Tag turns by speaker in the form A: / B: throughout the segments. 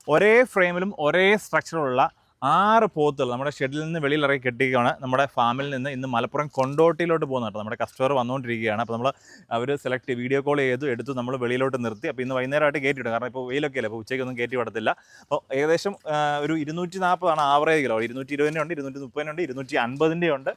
A: ഒരേ ഫ്രെയിമിലും ഒരേ സ്ട്രക്ചറുള്ള 6 പോത്തുകൾ നമ്മുടെ ഷെഡിൽ നിന്ന് വെളിയിലിറക്കി കെട്ടിക്കുകയാണ് നമ്മുടെ ഫാമിൽ നിന്ന് ഇന്ന് മലപ്പുറം കൊണ്ടോട്ടിയിലോട്ട് പോകുന്നത് കേട്ടോ. നമ്മുടെ കസ്റ്റമർ വന്നുകൊണ്ടിരിക്കുകയാണ്. അപ്പോൾ അവർ വീഡിയോ കോൾ ചെയ്തു എടുത്തു നമ്മൾ വെളിയിലോട്ട് നിർത്തി. അപ്പോൾ ഇന്ന് വൈകുന്നേരമായിട്ട് കയറ്റി വിടും. കാരണം ഇപ്പോൾ വെയിലൊക്കെ അല്ലേ, അപ്പോൾ ഉച്ചയ്ക്കൊന്നും കയറ്റി വിടത്തില്ല. അപ്പോൾ ഏകദേശം ഒരു 240 ആവറേജ് കിലോ. 220 ഉണ്ട്, 230 ഉണ്ട്, 250 ഉണ്ട്,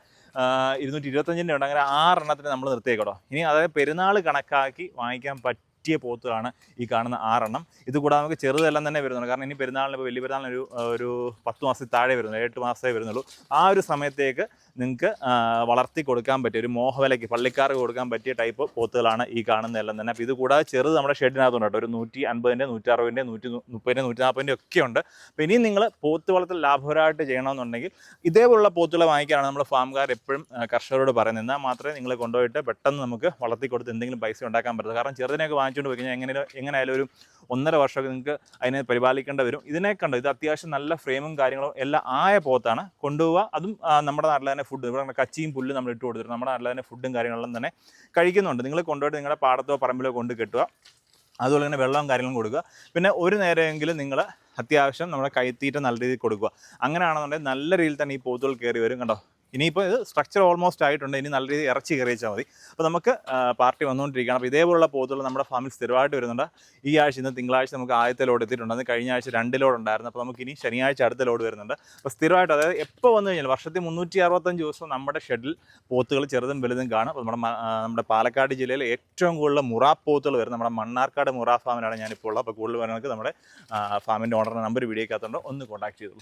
A: 225 ഉണ്ട്. അങ്ങനെ 6 എണ്ണത്തിന് നമ്മൾ നിർത്തിയേക്കട്ടോ. ഇനി അതായത് പെരുന്നാൾ കണക്കാക്കി വാങ്ങിക്കാൻ പറ്റിയ പോത്തുകളാണ് ഈ കാണുന്ന 6 എണ്ണം. ഇത് കൂടാതെ നമുക്ക് ചെറുതെല്ലാം തന്നെ വരുന്നുണ്ട്. കാരണം ഇനി പെരുന്നാളിന് ഇപ്പോൾ വലിയ പെരുന്നാളിന് ഒരു 10 മാസത്തിൽ താഴെ വരുന്നുള്ളൂ, 8 മാസമേ വരുന്നുള്ളൂ. ആ ഒരു സമയത്തേക്ക് നിങ്ങൾക്ക് വളർത്തി കൊടുക്കാൻ പറ്റിയ ഒരു മോഹവിലയ്ക്ക് പള്ളിക്കാർക്ക് കൊടുക്കാൻ പറ്റിയ ടൈപ്പ് പോത്തുകളാണ് ഈ കാണുന്നതെല്ലാം തന്നെ. അപ്പോൾ ഇത് കൂടാതെ ചെറുത് നമ്മുടെ ഷെഡിനകത്തുണ്ട് കേട്ടോ. ഒരു 150, 160, 130, 140 ഒക്കെ ഉണ്ട്. അപ്പോൾ ഇനിയും നിങ്ങൾ പോത്ത് വളർത്തൽ ലാഭകരമായിട്ട് ചെയ്യണമെന്നുണ്ടെങ്കിൽ ഇതേപോലുള്ള പോത്തുകളെ വാങ്ങിക്കാനാണ് നമ്മൾ ഫാമുകാർ എപ്പോഴും കർഷകരോട് പറയുന്നത്. എന്നാൽ മാത്രമേ നിങ്ങൾ കൊണ്ടുപോയിട്ട് പെട്ടെന്ന് നമുക്ക് വളർത്തി കൊടുത്ത് എന്തെങ്കിലും പൈസ ഉണ്ടാക്കാൻ പറ്റുള്ളൂ. കാരണം ചെറുതിനെയൊക്കെ വാങ്ങിച്ചുകൊണ്ട് പോയി കഴിഞ്ഞാൽ എങ്ങനെയായാലും ഒരു 1.5 വർഷമൊക്കെ നിങ്ങൾക്ക് അതിനെ പരിപാലിക്കേണ്ടി വരും. ഇതിനെ കണ്ടോ, ഇത് അത്യാവശ്യം നല്ല ഫ്രെയിമും കാര്യങ്ങളും എല്ലാം ആയ പോത്താണ്. കൊണ്ടുപോവുക. അതും നമ്മുടെ നാട്ടിൽ തന്നെ ഫുഡ്, ഇവിടെ കച്ചിയും പുല്ലും നമ്മൾ ഇട്ട് കൊടുത്തിട്ട് നമ്മുടെ നാട്ടിൽ തന്നെ ഫുഡും കാര്യങ്ങളെല്ലാം തന്നെ കഴിക്കുന്നുണ്ട്. നിങ്ങൾ കൊണ്ടുപോയിട്ട് നിങ്ങളുടെ പാടത്തോ പറമ്പിലോ കൊണ്ട് കെട്ടുക. അതുപോലെ തന്നെ വെള്ളവും കാര്യങ്ങളും കൊടുക്കുക. പിന്നെ ഒരു നേരമെങ്കിലും നിങ്ങൾ അത്യാവശ്യം നമ്മുടെ കൈത്തീറ്റ നല്ല രീതിയിൽ കൊടുക്കുക. അങ്ങനെയാണെന്നുണ്ടെങ്കിൽ നല്ല രീതിയിൽ തന്നെ ഈ പോത്തുകൾ കയറി വരും. കണ്ടോ, ഇനിയിപ്പോൾ ഇത് സ്ട്രക്ചർ ഓൾമോസ്റ്റ് ആയിട്ടുണ്ട്. ഇനി നല്ല രീതിയിൽ ഇറച്ചി കയറി വെച്ചാൽ മതി. അപ്പോൾ നമുക്ക് പാർട്ടി വന്നുകൊണ്ടിരിക്കുകയാണ്. അപ്പോൾ ഇതേപോലുള്ള പോത്തുകൾ നമ്മുടെ ഫാമിൽ സ്ഥിരമായിട്ട് വരുന്നുണ്ട്. ഈ ആഴ്ച ഇന്ന് തിങ്കളാഴ്ച നമുക്ക് ആദ്യത്തെ ലോഡ് എത്തിയിട്ടുണ്ട്. അത് കഴിഞ്ഞ ആഴ്ച 2 ലോഡ് ഉണ്ടായിരുന്നു. അപ്പോൾ നമുക്ക് ഇനി ശനിയാഴ്ച അടുത്ത ലോഡ് വരുന്നുണ്ട്. അപ്പോൾ സ്ഥിരമായിട്ട്, അതായത് എപ്പോൾ വന്നു കഴിഞ്ഞാൽ വർഷത്തിൽ 365 ദിവസവും നമ്മുടെ ഷെഡിൽ പോത്തുകൾ ചെറുതും വലുതും കാണും. അപ്പോൾ നമ്മുടെ പാലക്കാട് ജില്ലയിൽ ഏറ്റവും കൂടുതൽ മുറ പോത്തുകൾ വരുന്നത് നമ്മുടെ മണ്ണാർക്കാട് മുറ ഫാമിലാണ് ഞാനിപ്പോൾ ഉള്ളത്. അപ്പോൾ കൂടുതൽ വരുന്നവർക്ക് നമ്മുടെ ഫാമിൻ്റെ ഓണറിൻ്റെ നമ്പർ വീഡിയോക്കകത്തുണ്ട്, ഒന്ന് കോൺടാക്ട് ചെയ്തോളൂ.